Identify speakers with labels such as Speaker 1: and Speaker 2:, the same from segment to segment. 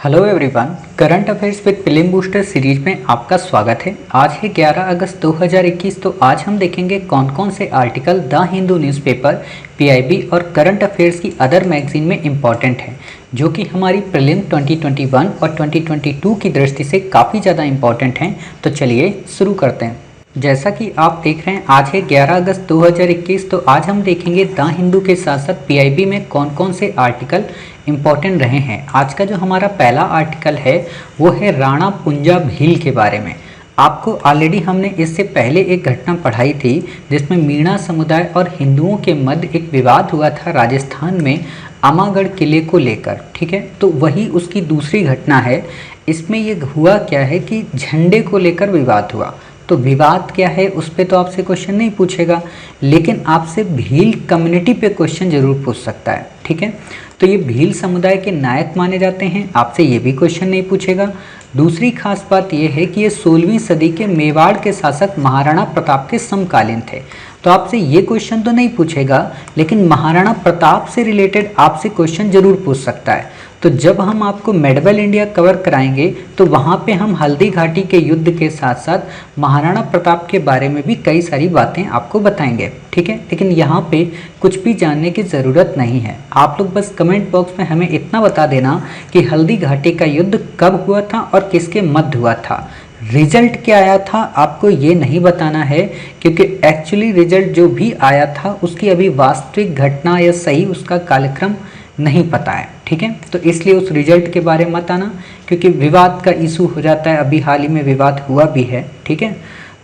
Speaker 1: Hello everyone, current affairs with film booster series में आपका स्वागत है। आज है 11 अगस्त 2021। तो आज हम देखेंगे कौन कौन से article the Hindu newspaper, PIB और करंट अफेयर्स की अदर मैगजीन में इम्पॉर्टेंट हैं, जो कि हमारी प्रीलिम 2021 और 2022 की दृष्टि से काफ़ी ज़्यादा इम्पॉर्टेंट हैं। तो चलिए शुरू करते हैं। जैसा कि आप देख रहे हैं, आज है 11 अगस्त 2021। तो आज हम देखेंगे द हिंदू के साथ साथ पीआईबी में कौन कौन से आर्टिकल इम्पॉर्टेंट रहे हैं। आज का जो हमारा पहला आर्टिकल है वो है राणा पुंजा भील के बारे में। आपको ऑलरेडी हमने इससे पहले एक घटना पढ़ाई थी जिसमें मीणा समुदाय और हिंदुओं के मध्य एक विवाद हुआ था राजस्थान में आमागढ़ किले को लेकर। ठीक है, तो वही उसकी दूसरी घटना है। इसमें ये हुआ क्या है कि झंडे को लेकर विवाद हुआ। तो विवाद क्या है उस पर तो आपसे क्वेश्चन नहीं पूछेगा, लेकिन आपसे भील कम्युनिटी पे क्वेश्चन जरूर पूछ सकता है। ठीक है, तो ये भील समुदाय के नायक माने जाते हैं, आपसे ये भी क्वेश्चन नहीं पूछेगा। दूसरी खास बात यह है कि ये 16वीं सदी के मेवाड़ के शासक महाराणा प्रताप के समकालीन थे। तो आपसे ये क्वेश्चन तो नहीं पूछेगा, लेकिन महाराणा प्रताप से रिलेटेड आपसे क्वेश्चन जरूर पूछ सकता है। तो जब हम आपको मेडवल इंडिया कवर कराएंगे तो वहाँ पे हम हल्दी घाटी के युद्ध के साथ साथ महाराणा प्रताप के बारे में भी कई सारी बातें आपको बताएंगे। ठीक है, लेकिन यहाँ पे कुछ भी जानने की ज़रूरत नहीं है। आप लोग बस कमेंट बॉक्स में हमें इतना बता देना कि हल्दी घाटी का युद्ध कब हुआ था और किसके मध्य हुआ था। रिजल्ट क्या आया था आपको ये नहीं बताना है, क्योंकि एक्चुअली रिजल्ट जो भी आया था उसकी अभी वास्तविक घटना या सही उसका कालक्रम नहीं पता है। ठीक है, तो इसलिए उस रिजल्ट के बारे में मत आना, क्योंकि विवाद का इशू हो जाता है। अभी हाल ही में विवाद हुआ भी है। ठीक है,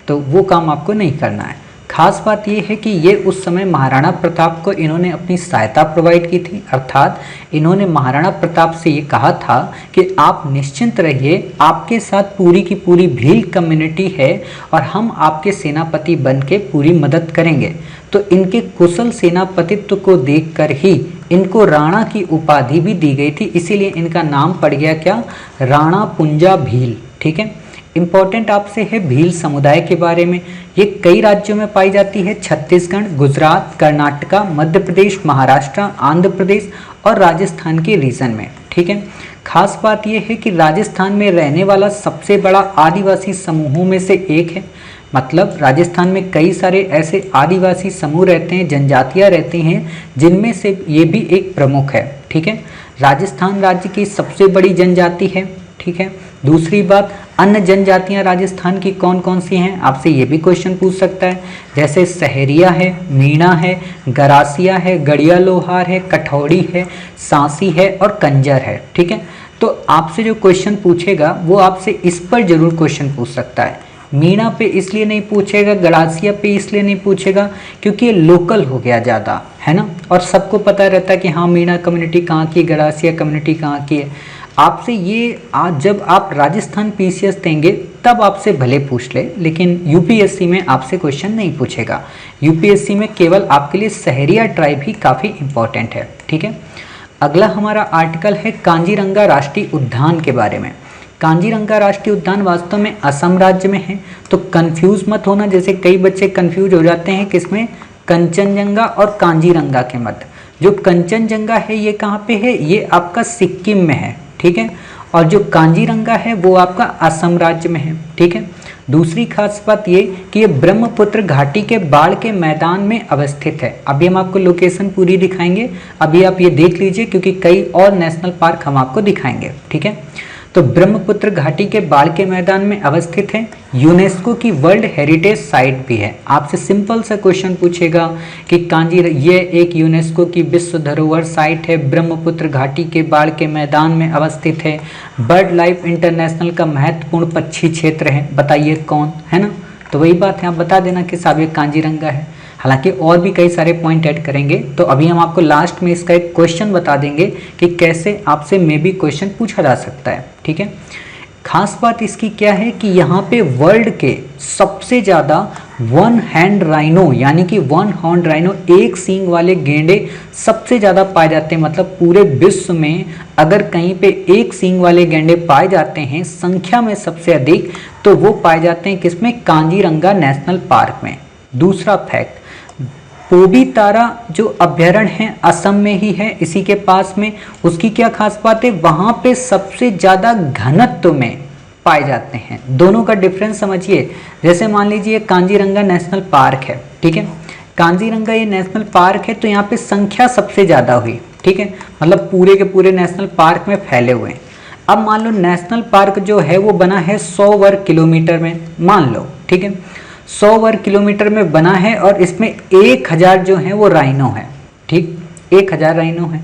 Speaker 1: तो वो काम आपको नहीं करना है। खास बात ये है कि ये उस समय महाराणा प्रताप को इन्होंने अपनी सहायता प्रोवाइड की थी, अर्थात इन्होंने महाराणा प्रताप से ये कहा था कि आप निश्चिंत रहिए, आपके साथ पूरी की पूरी भील कम्युनिटी है और हम आपके सेनापति बन के पूरी मदद करेंगे। तो इनके कुशल सेनापतित्व को देखकर ही इनको राणा की उपाधि भी दी गई थी, इसीलिए इनका नाम पड़ गया क्या, राणा पुंजा भील। ठीक है, इंपॉर्टेंट आपसे है भील समुदाय के बारे में। ये कई राज्यों में पाई जाती है, छत्तीसगढ़, गुजरात, कर्नाटका, मध्य प्रदेश, महाराष्ट्र, आंध्र प्रदेश और राजस्थान के रीजन में। ठीक है, खास बात यह है कि राजस्थान में रहने वाला सबसे बड़ा आदिवासी समूहों में से एक है। मतलब राजस्थान में कई सारे ऐसे आदिवासी समूह रहते हैं, जनजातियां रहती हैं, जिनमें से ये भी एक प्रमुख है। ठीक है, राजस्थान राज्य की सबसे बड़ी जनजाति है। ठीक है, दूसरी बात, अन्य जनजातियां राजस्थान की कौन कौन सी हैं, आपसे ये भी क्वेश्चन पूछ सकता है। जैसे सहरिया है, मीणा है, गरासिया है, गड़िया लोहार है, कठौड़ी है, सांसी है और कंजर है। ठीक है, तो आपसे जो क्वेश्चन पूछेगा वो आपसे इस पर जरूर क्वेश्चन पूछ सकता है। मीणा पे इसलिए नहीं पूछेगा, गड़ासिया पे इसलिए नहीं पूछेगा क्योंकि ये लोकल हो गया ज़्यादा, है ना, और सबको पता रहता है कि हाँ मीणा कम्युनिटी कहाँ की, गड़ासिया कम्युनिटी कहाँ की है। आपसे ये आज जब आप राजस्थान पीसीएस देंगे तब आपसे भले पूछ ले, लेकिन यूपीएससी में आपसे क्वेश्चन नहीं पूछेगा। यूपीएससी में केवल आपके लिए सहरिया ट्राइब ही काफ़ी इंपॉर्टेंट है। ठीक है, अगला हमारा आर्टिकल है कांजीरंगा राष्ट्रीय उद्यान के बारे में। कांजीरंगा राष्ट्रीय उद्यान वास्तव में असम राज्य में है, तो कंफ्यूज मत होना। जैसे कई बच्चे कंफ्यूज हो जाते हैं किसमें, कंचनजंगा और कांजीरंगा के मध्य। जो कंचनजंगा है ये कहाँ पे है, ये आपका सिक्किम में है। ठीक है, और जो कांजीरंगा है वो आपका असम राज्य में है। ठीक है, दूसरी खास बात ये कि ये ब्रह्मपुत्र घाटी के बाढ़ के मैदान में अवस्थित है। अभी हम आपको लोकेशन पूरी दिखाएंगे, अभी आप ये देख लीजिए, क्योंकि कई और नेशनल पार्क हम आपको दिखाएंगे। ठीक है, तो ब्रह्मपुत्र घाटी के बाढ़ के मैदान में अवस्थित है, यूनेस्को की वर्ल्ड हेरिटेज साइट भी है। आपसे सिंपल सा क्वेश्चन पूछेगा कि ये एक यूनेस्को की विश्व धरोहर साइट है, ब्रह्मपुत्र घाटी के बाढ़ के मैदान में अवस्थित है, बर्ड लाइफ इंटरनेशनल का महत्वपूर्ण पक्षी क्षेत्र है, बताइए कौन, है ना। तो वही बात है, आप बता देना कि साहब ये कांजीरंगा है। हालांकि और भी कई सारे पॉइंट ऐड करेंगे, तो अभी हम आपको लास्ट में इसका एक क्वेश्चन बता देंगे कि कैसे आपसे मे भी क्वेश्चन पूछा जा सकता है। ठीक है, खास बात इसकी क्या है कि यहाँ पे वर्ल्ड के सबसे ज़्यादा वन हैंड राइनो यानी कि वन हॉर्न राइनो, एक सींग वाले गेंडे सबसे ज़्यादा पाए जाते हैं। मतलब पूरे विश्व में अगर कहीं पे एक सींग वाले गेंडे पाए जाते हैं संख्या में सबसे अधिक, तो वो पाए जाते हैं किसमें, कांजीरंगा नेशनल पार्क में। दूसरा फैक्ट, पोबीतारा जो अभ्यारण्य है असम में ही है, इसी के पास में। उसकी क्या खास बात है, वहां पे सबसे ज्यादा घनत्व में पाए जाते हैं। दोनों का डिफरेंस समझिए। जैसे मान लीजिए कांजीरंगा नेशनल पार्क है, ठीक है, कांजीरंगा ये नेशनल पार्क है, तो यहाँ पे संख्या सबसे ज्यादा हुई, ठीक है, मतलब पूरे के पूरे नेशनल पार्क में फैले हुए हैं। अब मान लो नेशनल पार्क जो है वो बना है 100 वर्ग किलोमीटर में, मान लो, ठीक है, 100 वर्ग किलोमीटर में बना है और इसमें 1000 जो है वो राइनो है, ठीक, 1000 राइनो है।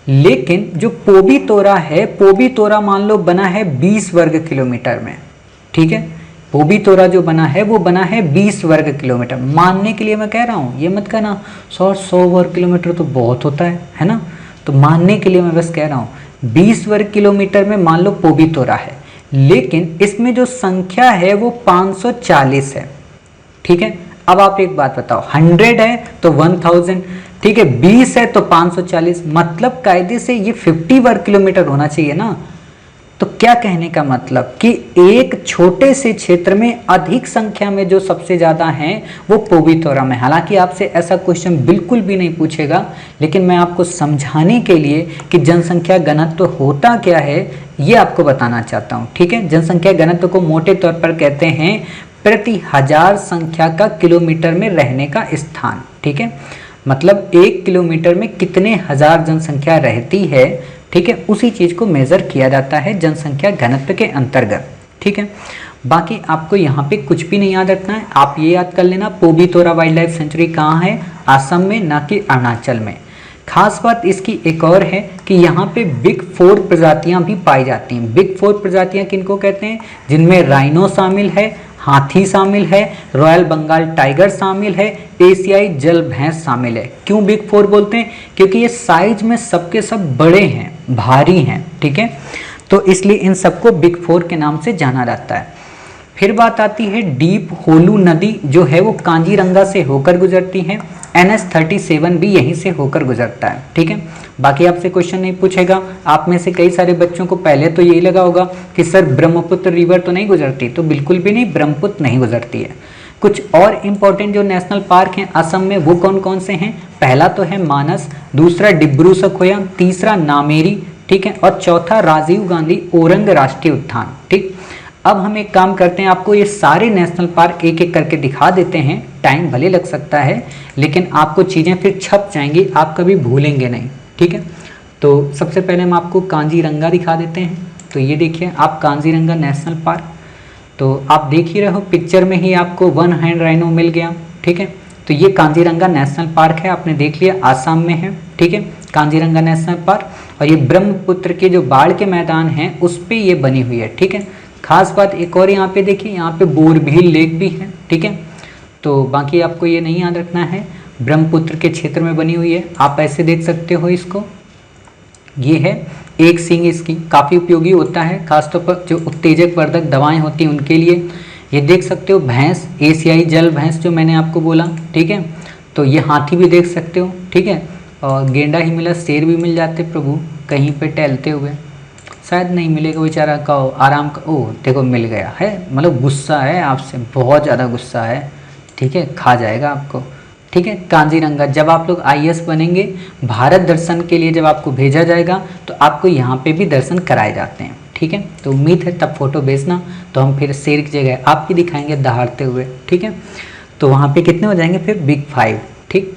Speaker 1: लेकिन जो पोबीतोरा है, पोबीतोरा मान लो बना है 20 वर्ग किलोमीटर में, ठीक है, पोबीतोरा जो बना है वो बना है 20 वर्ग किलोमीटर। मानने के लिए मैं कह रहा हूँ, ये मत कहना 100 वर्ग किलोमीटर तो बहुत होता है ना, तो मानने के लिए मैं बस कह रहा हूँ 20 वर्ग किलोमीटर में मान लो पोबीतोरा है, लेकिन इसमें जो संख्या है वो 540 है, ठीक है। अब आप एक बात बताओ, 100 है तो 1000, ठीक है, 20 है तो 540, मतलब कायदे से ये 50 वर्ग किलोमीटर होना चाहिए ना। तो क्या कहने का मतलब कि एक छोटे से क्षेत्र में अधिक संख्या में जो सबसे ज्यादा हैं वो पोबीतोरा में। हालांकि आपसे ऐसा क्वेश्चन बिल्कुल भी नहीं पूछेगा, लेकिन मैं आपको समझाने के लिए कि जनसंख्या घनत्व होता क्या है ये आपको बताना चाहता हूँ, ठीक है। जनसंख्या घनत्व को मोटे तौर पर कहते हैं प्रति हजार संख्या का किलोमीटर में रहने का स्थान, ठीक है, मतलब 1 किलोमीटर में कितने हजार जनसंख्या रहती है, ठीक है, उसी चीज को मेजर किया जाता है जनसंख्या घनत्व के अंतर्गत, ठीक है। बाकी आपको यहाँ पे कुछ भी नहीं याद रखना है, आप ये याद कर लेना पोबीतोरा वाइल्ड लाइफ सेंचुरी कहाँ है, असम में, ना कि अरुणाचल में। खास बात इसकी एक और है कि यहाँ पे बिग 4 प्रजातियां भी पाई जाती हैं। बिग 4 प्रजातियां किनको कहते हैं, जिनमें राइनो शामिल है, हाथी शामिल है, रॉयल बंगाल टाइगर शामिल है, एशियाई जल भैंस शामिल है। क्यों बिग 4 बोलते हैं, क्योंकि ये साइज में सबके सब बड़े हैं, भारी हैं, ठीक है, तो इसलिए इन सबको बिग 4 के नाम से जाना जाता है। फिर बात आती है डीप होलू नदी जो है वो कांजीरंगा से होकर गुजरती है, NH37 भी यहीं से होकर गुजरता है, ठीक है। बाकी आपसे क्वेश्चन नहीं पूछेगा। आप में से कई सारे बच्चों को पहले तो यही लगा होगा कि सर ब्रह्मपुत्र रिवर तो नहीं गुजरती, तो बिल्कुल भी नहीं, ब्रह्मपुत्र नहीं गुजरती है। कुछ और इंपॉर्टेंट जो नेशनल पार्क हैं असम में वो कौन कौन से हैं, पहला तो है मानस, दूसरा डिब्रू सखोया, तीसरा नामेरी, ठीक है, और चौथा राजीव गांधी ओरंग राष्ट्रीय उद्यान, ठीक। अब हम एक काम करते हैं, आपको ये सारे नेशनल पार्क एक एक करके दिखा देते हैं। टाइम भले लग सकता है, लेकिन आपको चीज़ें फिर छप जाएंगी, आप कभी भूलेंगे नहीं, ठीक है। तो सबसे पहले हम आपको कांजीरंगा दिखा देते हैं। तो ये देखिए आप कांजीरंगा नेशनल पार्क, तो आप देख ही रहे हो पिक्चर में ही आपको 1 हैंड राइनो मिल गया, ठीक है। तो ये कांजीरंगा नेशनल पार्क है, आपने देख लिया, आसाम में है, ठीक है, कांजीरंगा नेशनल पार्क। और ये ब्रह्मपुत्र के जो बाढ़ के मैदान हैं उस पर ये बनी हुई है, ठीक है। खास बात एक और यहाँ पे देखिए, यहाँ पे बोरभील लेक भी है, ठीक है। तो बाकी आपको ये नहीं याद रखना है, ब्रह्मपुत्र के क्षेत्र में बनी हुई है। आप ऐसे देख सकते हो इसको, ये है एक सींग, इसकी काफ़ी उपयोगी होता है, खासतौर पर जो उत्तेजक वर्धक दवाएं होती हैं उनके लिए। ये देख सकते हो भैंस, एशियाई जल भैंस जो मैंने आपको बोला, ठीक है। तो ये हाथी भी देख सकते हो, ठीक है, और गेंडा ही मिला, शेर भी मिल जाते प्रभु कहीं पे टहलते हुए, शायद नहीं मिलेगा बेचारा का आराम का, ओह देखो मिल गया है, मतलब गुस्सा है आपसे, बहुत ज़्यादा गुस्सा है, ठीक है, खा जाएगा आपको, ठीक है। कांजीरंगा, जब आप लोग IAS बनेंगे, भारत दर्शन के लिए जब आपको भेजा जाएगा तो आपको यहाँ पे भी दर्शन कराए जाते हैं, ठीक है। तो उम्मीद है तब फोटो भेजना, तो हम फिर शेर की जगह आपकी दिखाएंगे दहाड़ते हुए, ठीक है। तो वहाँ पे कितने हो जाएंगे फिर, बिग 5, ठीक।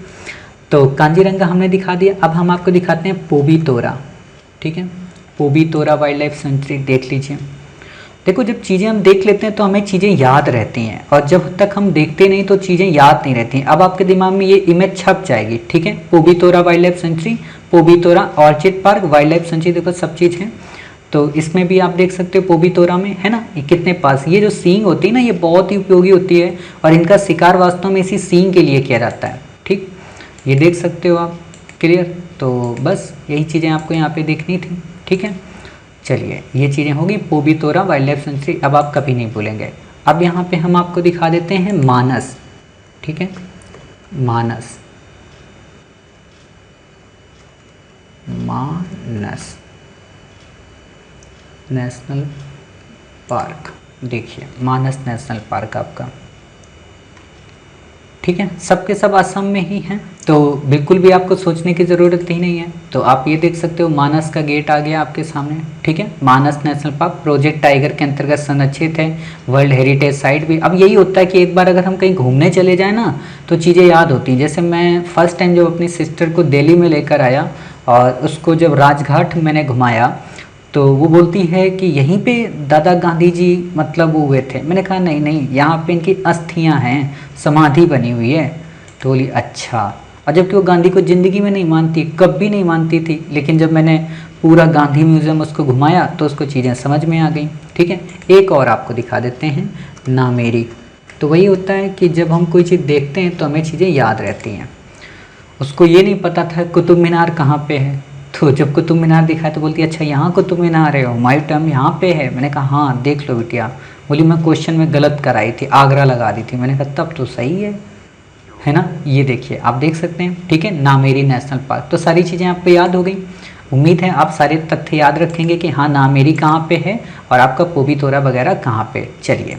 Speaker 1: तो कांजीरंगा हमने दिखा दिया। अब हम आपको दिखाते हैं पोबीतोरा, ठीक है। पोबीतोरा वाइल्ड लाइफ सेंचुरी देख लीजिए। देखो जब चीज़ें हम देख लेते हैं तो हमें चीज़ें याद रहती हैं, और जब तक हम देखते नहीं तो चीज़ें याद नहीं रहती हैं। अब आपके दिमाग में ये इमेज छप जाएगी, ठीक है। Pobitora wildlife sanctuary, Pobitora orchid park wildlife sanctuary, देखो सब चीज़ है। तो इसमें भी आप देख सकते हो पोबीतोरा में, है ना, ये कितने पास, ये जो सींग होती है ना, ये बहुत ही उपयोगी होती है, और इनका शिकार वास्तव में इसी सींग के लिए किया जाता है, ठीक। ये देख सकते हो आप, क्लियर। तो बस यही चीज़ें आपको यहाँ पे देखनी थी, ठीक है। चलिए ये चीज़ें होगी पोबीतोरा वाइल्ड लाइफ सेंचुरी, अब आप कभी नहीं भूलेंगे। अब यहाँ पे हम आपको दिखा देते हैं मानस, ठीक है, मानस, मानस नेशनल पार्क। देखिए मानस नेशनल पार्क आपका, ठीक है, सबके सब असम में ही हैं, तो बिल्कुल भी आपको सोचने की ज़रूरत ही नहीं है। तो आप ये देख सकते हो मानस का गेट आ गया आपके सामने, ठीक है। मानस नेशनल पार्क प्रोजेक्ट टाइगर के अंतर्गत संरक्षित है, वर्ल्ड हेरिटेज साइट भी। अब यही होता है कि एक बार अगर हम कहीं घूमने चले जाएँ ना तो चीज़ें याद होती हैं। जैसे मैं फर्स्ट टाइम जब अपनी सिस्टर को दिल्ली में लेकर आया और उसको जब राजघाट मैंने घुमाया तो वो बोलती है कि यहीं पे दादा गांधी जी मतलब वो हुए थे। मैंने कहा नहीं नहीं, यहाँ पे इनकी अस्थियाँ हैं, समाधि बनी हुई है। तो बोली अच्छा। और जबकि वो गांधी को ज़िंदगी में नहीं मानती, कभी नहीं मानती थी, लेकिन जब मैंने पूरा गांधी म्यूज़ियम उसको घुमाया तो उसको चीज़ें समझ में आ गई, ठीक है। एक और आपको दिखा देते हैं, नामेरी। तो वही होता है कि जब हम कोई चीज़ देखते हैं तो हमें चीज़ें याद रहती हैं। उसको ये नहीं पता था कुतुब मीनार कहाँ पे है, तो जब कुतुब मीनार दिखाया तो बोलती है अच्छा यहाँ कुतुब मीनार है, हुमायूं टॉम यहाँ पे है। मैंने कहा हाँ देख लो बिटिया। बोली मैं क्वेश्चन में गलत कराई थी, आगरा लगा दी थी। मैंने कहा तब तो सही है ना। ये देखिए आप देख सकते हैं, ठीक है, नामेरी नेशनल पार्क। तो सारी चीज़ें आपको याद हो गई। उम्मीद है आप सारे तथ्य याद रखेंगे कि हाँ नामेरी कहाँ पे है और आपका पोबितोरा वगैरह कहाँ पे। चलिए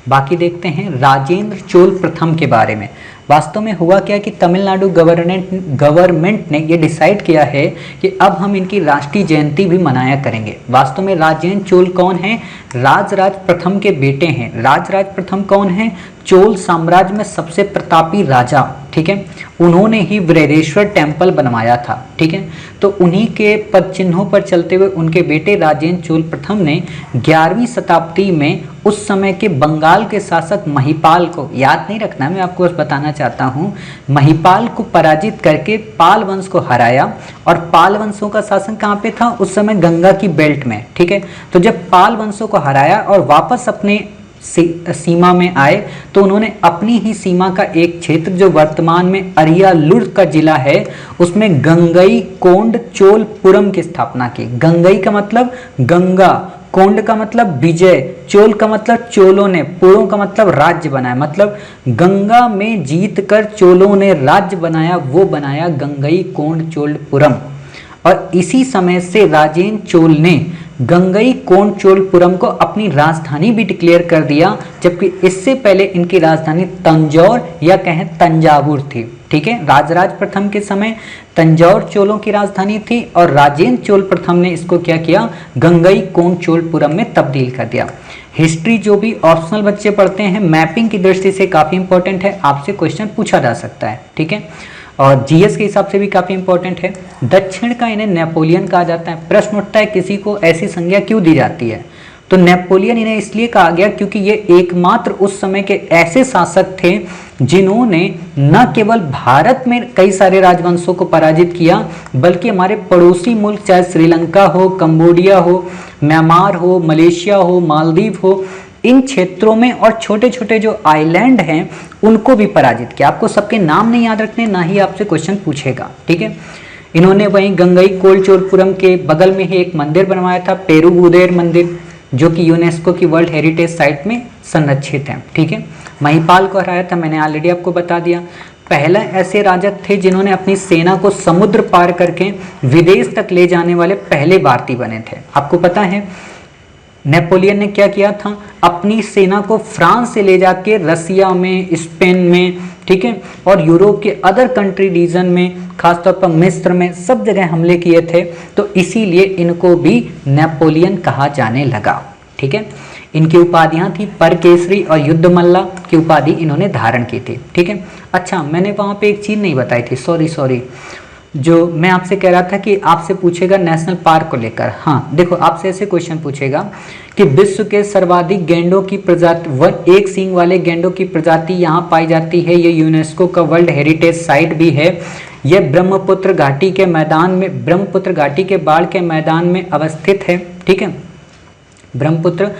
Speaker 1: बाकी देखते हैं राजेंद्र चोल प्रथम के बारे में। वास्तव में हुआ क्या कि तमिलनाडु गवर्नमेंट ने ये डिसाइड किया है कि अब हम इनकी राष्ट्रीय जयंती भी मनाया करेंगे। वास्तव में राजेंद्र चोल कौन है? राजराज प्रथम के बेटे हैं। राजराज प्रथम कौन है? चोल साम्राज्य में सबसे प्रतापी राजा, ठीक है। उन्होंने ही वृहदेश्वर टेम्पल बनवाया था, ठीक है। तो उन्हीं के पद चिन्हों पर चलते हुए उनके बेटे राजेंद्र चोल प्रथम ने 11वीं शताब्दी में उस समय के बंगाल के शासक महिपाल को, याद नहीं रखना, मैं आपको बस बताना चाहता हूँ, महिपाल को पराजित करके पाल वंश को हराया। और पाल वंशों का शासन कहाँ पे था? उस समय गंगा की बेल्ट में, ठीक है। तो जब पाल वंशों को हराया और वापस अपने सीमा में आए तो उन्होंने अपनी ही सीमा का एक क्षेत्र जो वर्तमान में अरियालुर का जिला है उसमें गंगई कोंड चोलपुरम की स्थापना की। गंगई का मतलब गंगा, कोंड का मतलब विजय, चोल का मतलब चोलों ने, पुरों का मतलब राज्य बनाया, मतलब गंगा में जीत कर चोलों ने राज्य बनाया, वो बनाया गंगई कोंड चोलपुरम। और इसी समय से राजेंद्र चोल ने गंगई कोंड चोलपुरम को अपनी राजधानी भी डिक्लेयर कर दिया, जबकि इससे पहले इनकी राजधानी तंजौर या कहें तंजावुर थी, ठीक है। राजराज प्रथम के समय तंजौर चोलों की राजधानी थी और राजेंद्र चोल प्रथम ने इसको क्या किया? गंगई कोंड चोलपुरम में तब्दील कर दिया। हिस्ट्री जो भी ऑप्शनल बच्चे पढ़ते हैं मैपिंग की दृष्टि से काफ़ी इंपॉर्टेंट है, आपसे क्वेश्चन पूछा जा सकता है, ठीक है। और जीएस के हिसाब से भी काफ़ी इंपॉर्टेंट है। दक्षिण का इन्हें नेपोलियन कहा जाता है। प्रश्न उठता है किसी को ऐसी संज्ञा क्यों दी जाती है? तो नेपोलियन इन्हें इसलिए कहा गया क्योंकि ये एकमात्र उस समय के ऐसे शासक थे जिन्होंने न केवल भारत में कई सारे राजवंशों को पराजित किया बल्कि हमारे पड़ोसी मुल्क चाहे श्रीलंका हो, कंबोडिया हो, म्यांमार हो, मलेशिया हो, मालदीव हो, इन क्षेत्रों में और छोटे छोटे जो आइलैंड हैं उनको भी पराजित किया। आपको सबके नाम नहीं याद रखने, ना ही आपसे क्वेश्चन पूछेगा, ठीक है। इन्होंने वहीं गंगई कोंड चोलपुरम के बगल में ही एक मंदिर बनवाया था, पेरुबुदेर मंदिर, जो कि यूनेस्को की वर्ल्ड हेरिटेज साइट में संरक्षित है, ठीक है। महिपाल को हराया था, मैंने ऑलरेडी आपको बता दिया। पहला ऐसे राजा थे जिन्होंने अपनी सेना को समुद्र पार करके विदेश तक ले जाने वाले पहले भारतीय बने थे। आपको पता है नेपोलियन ने क्या किया था? अपनी सेना को फ्रांस से ले जाके रसिया में, स्पेन में, ठीक है, और यूरोप के अदर कंट्री रीजन में, खासतौर पर मिस्र में, सब जगह हमले किए थे। तो इसीलिए इनको भी नेपोलियन कहा जाने लगा, ठीक है। इनकी उपाधियां थी परकेसरी और युद्धमल्ला की उपाधि इन्होंने धारण की थी, ठीक है। अच्छा, मैंने वहां पे एक चीज़ नहीं बताई थी, सॉरी, जो मैं आपसे कह रहा था कि आपसे पूछेगा नेशनल पार्क को लेकर। हाँ देखो, आपसे ऐसे क्वेश्चन पूछेगा कि विश्व के सर्वाधिक गैंडों की प्रजाति, एक सींग वाले गैंडों की प्रजाति यहाँ पाई जाती है। ये यूनेस्को का वर्ल्ड हेरिटेज साइट भी है। यह ब्रह्मपुत्र घाटी के मैदान में, ब्रह्मपुत्र घाटी के बाढ़ के मैदान में अवस्थित है, ठीक है। ब्रह्मपुत्र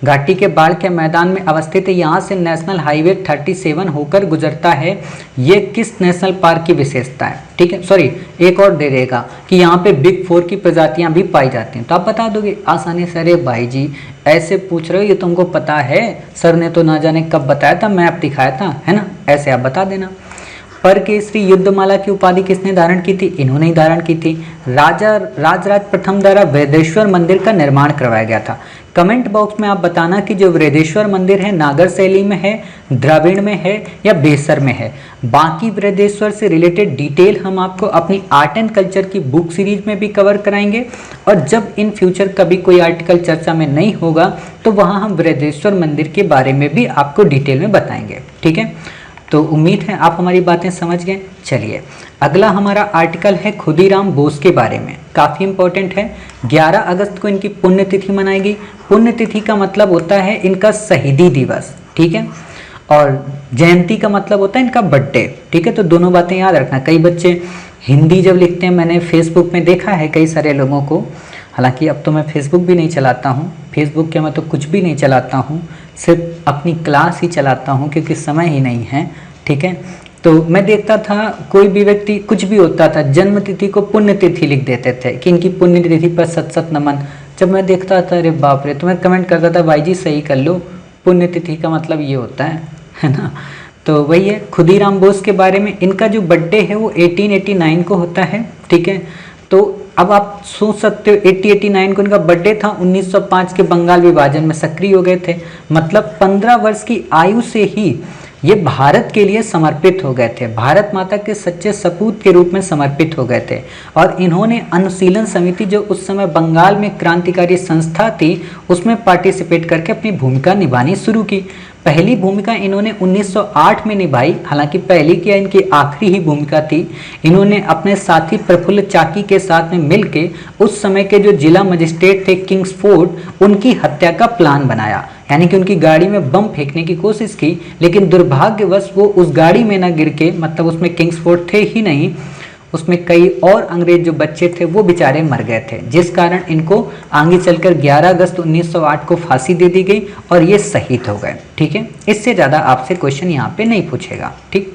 Speaker 1: घाटी के बाढ़ के मैदान में अवस्थित है। यहाँ से नेशनल हाईवे 37 होकर गुजरता है। ये किस नेशनल पार्क की विशेषता है, ठीक है। सॉरी, एक और दे देगा कि यहाँ पे बिग 4 की प्रजातियाँ भी पाई जाती हैं। तो आप बता दोगे आसानी से, अरे भाई जी ऐसे पूछ रहे हो, ये तुमको पता है, सर ने तो ना जाने कब बताया था, मैप दिखाया था, है ना, ऐसे आप बता देना। पर केसरी युद्धमाला की उपाधि किसने धारण की थी? इन्होंने ही धारण की थी। राजराज प्रथम द्वारा वृहदेश्वर मंदिर का निर्माण करवाया गया था। कमेंट बॉक्स में आप बताना कि जो वृहदेश्वर मंदिर है नागर शैली में है, द्रविड़ में है या बेसर में है। बाकी वृहदेश्वर से रिलेटेड डिटेल हम आपको अपनी आर्ट एंड कल्चर की बुक सीरीज में भी कवर कराएंगे, और जब इन फ्यूचर कभी कोई आर्टिकल चर्चा में नहीं होगा तो वहाँ हम वृहदेश्वर मंदिर के बारे में भी आपको डिटेल में बताएंगे। ठीक है, तो उम्मीद है आप हमारी बातें समझ गए। चलिए, अगला हमारा आर्टिकल है खुदीराम बोस के बारे में, काफ़ी इंपॉर्टेंट है। 11 अगस्त को इनकी पुण्यतिथि मनाएगी। पुण्यतिथि का मतलब होता है इनका शहीदी दिवस, ठीक है, और जयंती का मतलब होता है इनका बर्थडे। ठीक है, तो दोनों बातें याद रखना। कई बच्चे हिंदी जब लिखते हैं, मैंने फेसबुक में देखा है कई सारे लोगों को, हालांकि अब तो मैं फेसबुक भी नहीं चलाता हूँ, फेसबुक के मैं तो कुछ भी नहीं चलाता हूँ, सिर्फ अपनी क्लास ही चलाता हूँ क्योंकि समय ही नहीं है। ठीक है, तो मैं देखता था कोई भी व्यक्ति कुछ भी होता था, जन्म तिथि को पुण्यतिथि लिख देते थे कि इनकी पुण्यतिथि पर सत सत नमन। जब मैं देखता था अरे बाप रे, तो मैं कमेंट करता था भाई जी सही कर लो, पुण्यतिथि का मतलब ये होता है ना। तो वही है खुदीराम बोस के बारे में। इनका जो बर्थडे है वो 1889 को होता है। ठीक है, तो अब आप सोच सकते हो 1889 को इनका बर्थडे था, 1905 के बंगाल विभाजन में सक्रिय हो गए थे। मतलब 15 वर्ष की आयु से ही ये भारत के लिए समर्पित हो गए थे, भारत माता के सच्चे सपूत के रूप में समर्पित हो गए थे। और इन्होंने अनुशीलन समिति, जो उस समय बंगाल में क्रांतिकारी संस्था थी, उसमें पार्टिसिपेट करके अपनी भूमिका निभानी शुरू की। पहली भूमिका इन्होंने 1908 में निभाई, हालांकि पहली क्या इनकी आखिरी ही भूमिका थी। इन्होंने अपने साथी प्रफुल्ल चाकी के साथ में मिलके उस समय के जो जिला मजिस्ट्रेट थे किंग्सफोर्ड, उनकी हत्या का प्लान बनाया, यानी कि उनकी गाड़ी में बम फेंकने की कोशिश की, लेकिन दुर्भाग्यवश वो उस गाड़ी में न गिर के, मतलब उसमें किंग्सफोर्ड थे ही नहीं, उसमें कई और अंग्रेज जो बच्चे थे वो बेचारे मर गए थे, जिस कारण इनको आगे चलकर 11 अगस्त 1908 को फांसी दे दी गई और ये शहीद हो गए। ठीक है, इससे ज़्यादा आपसे क्वेश्चन यहाँ पे नहीं पूछेगा। ठीक,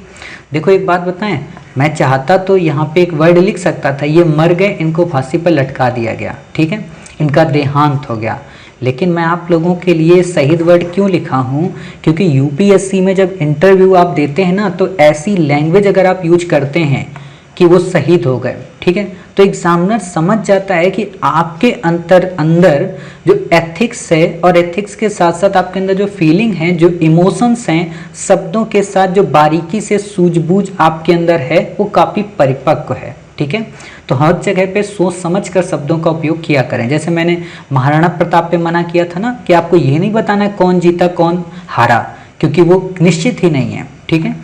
Speaker 1: देखो एक बात बताएं, मैं चाहता तो यहाँ पे एक वर्ड लिख सकता था, ये मर गए, इनको फांसी पर लटका दिया गया। ठीक है, इनका देहांत हो गया, लेकिन मैं आप लोगों के लिए शहीद वर्ड क्यों लिखा हूँ, क्योंकि यूपीएससी में जब इंटरव्यू आप देते हैं ना, तो ऐसी लैंग्वेज अगर आप यूज करते हैं कि वो शहीद हो गए, ठीक है, तो एग्जामिनर समझ जाता है कि आपके अंदर जो एथिक्स है, और एथिक्स के साथ साथ आपके अंदर जो फीलिंग है, जो इमोशंस हैं, शब्दों के साथ जो बारीकी से सूझबूझ आपके अंदर है, वो काफ़ी परिपक्व है। ठीक है, तो हर जगह पे सोच समझ कर शब्दों का उपयोग किया करें। जैसे मैंने महाराणा प्रताप पे मना किया था ना कि आपको ये नहीं बताना है कौन जीता कौन हारा, क्योंकि वो निश्चित ही नहीं है। ठीक है,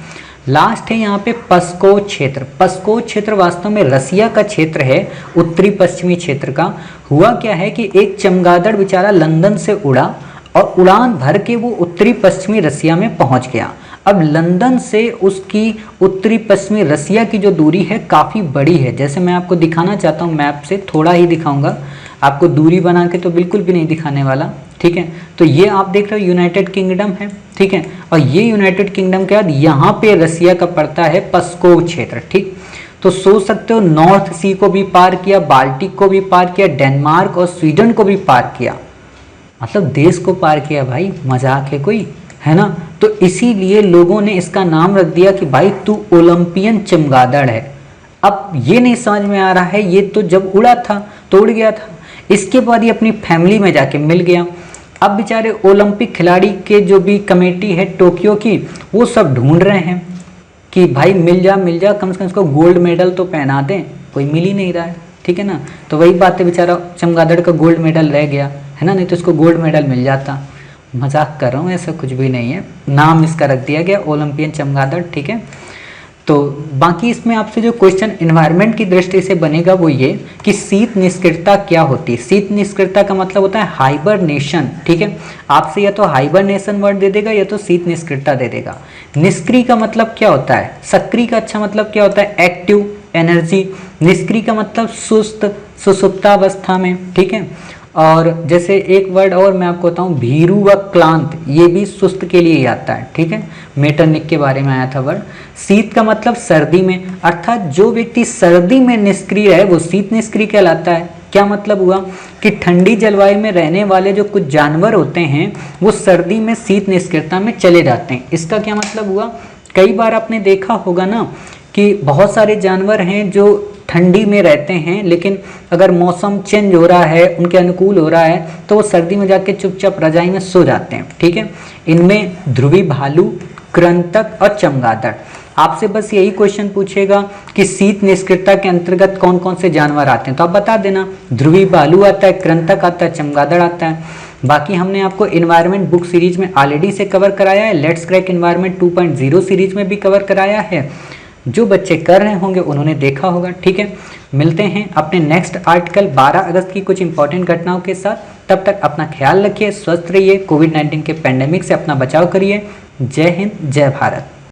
Speaker 1: लास्ट है यहाँ पे पस्को क्षेत्र। पस्को क्षेत्र वास्तव में रसिया का क्षेत्र है, उत्तरी पश्चिमी क्षेत्र का। हुआ क्या है कि एक चमगादड़ बेचारा लंदन से उड़ा और उड़ान भर के वो उत्तरी पश्चिमी रसिया में पहुंच गया। अब लंदन से उसकी उत्तरी पश्चिमी रसिया की जो दूरी है काफ़ी बड़ी है। जैसे मैं आपको दिखाना चाहता हूँ, मैप से थोड़ा ही दिखाऊंगा, आपको दूरी बना के तो बिल्कुल भी नहीं दिखाने वाला। ठीक है, तो ये आप देख रहे हो यूनाइटेड किंगडम है। ठीक है, और ये यूनाइटेड किंगडम के बाद यहाँ पे रसिया का पड़ता है पस्को क्षेत्र। ठीक, तो सोच सकते हो नॉर्थ सी को भी पार किया, बाल्टिक को भी पार किया, डेनमार्क और स्वीडन को भी पार किया, मतलब देश को पार किया भाई, मजाक है कोई, है ना। तो इसीलिए लोगों ने इसका नाम रख दिया कि भाई तू ओलंपियन चमगादड़ है। अब ये नहीं समझ में आ रहा है, ये तो जब उड़ा था तो उड़ गया था, इसके बाद ये अपनी फैमिली में जाके मिल गया। अब बेचारे ओलंपिक खिलाड़ी के जो भी कमेटी है टोक्यो की, वो सब ढूंढ रहे हैं कि भाई मिल जा कम से कम इसको गोल्ड मेडल तो पहना दें, कोई मिल ही नहीं रहा है। ठीक है ना, तो वही बात है, बेचारा चमगादड़ का गोल्ड मेडल रह गया है ना, नहीं तो इसको गोल्ड मेडल मिल जाता। मजाक कर रहा हूँ, ऐसा कुछ भी नहीं है, नाम इसका रख दिया गया ओलंपियन चमगादड़। ठीक है, तो बाकी इसमें आपसे जो क्वेश्चन एनवायरनमेंट की दृष्टि से बनेगा वो ये कि शीत निष्क्रियता क्या होती है। शीत निष्क्रियता का मतलब होता है हाइबरनेशन। ठीक है, आपसे या तो हाइबरनेशन वर्ड दे देगा या तो शीत निष्क्रियता दे देगा। निष्क्रिय का मतलब क्या होता है, सक्रिय का अच्छा मतलब क्या होता है, एक्टिव एनर्जी। निष्क्रिय का मतलब सुस्त, सुसुप्तावस्था में। ठीक है, और जैसे एक वर्ड और मैं आपको बताऊं, भीरू व क्लांत, ये भी सुस्त के लिए ही आता है। ठीक है, मेटरनिक के बारे में आया था वर्ड। शीत का मतलब सर्दी में, अर्थात जो व्यक्ति सर्दी में निष्क्रिय है वो शीत निष्क्रिय कहलाता है। क्या मतलब हुआ कि ठंडी जलवायु में रहने वाले जो कुछ जानवर होते हैं वो सर्दी में शीत निष्क्रियता में चले जाते हैं। इसका क्या मतलब हुआ कई बार आपने देखा होगा ना कि बहुत सारे जानवर हैं जो ठंडी में रहते हैं, लेकिन अगर मौसम चेंज हो रहा है, उनके अनुकूल हो रहा है, तो वो सर्दी में जाके चुपचाप रजाई में सो जाते हैं। ठीक है, इनमें ध्रुवी भालू, कृंतक और चमगादड़। आपसे बस यही क्वेश्चन पूछेगा कि शीत निष्क्रियता के अंतर्गत कौन कौन से जानवर आते हैं, तो आप बता देना। ध्रुवी भालू आता है, कृंतक आता है, चमगादड़ आता है। बाकी हमने आपको इन्वायरमेंट बुक सीरीज में ऑलरेडी से कवर कराया है, लेट्स क्रैक इन्वायरमेंट 2.0 सीरीज में भी कवर कराया है। जो बच्चे कर रहे होंगे उन्होंने देखा होगा। ठीक है, मिलते हैं अपने नेक्स्ट आर्टिकल 12 अगस्त की कुछ इंपॉर्टेंट घटनाओं के साथ। तब तक अपना ख्याल रखिए, स्वस्थ रहिए, कोविड-19 के पेंडेमिक से अपना बचाव करिए। जय हिंद, जय भारत।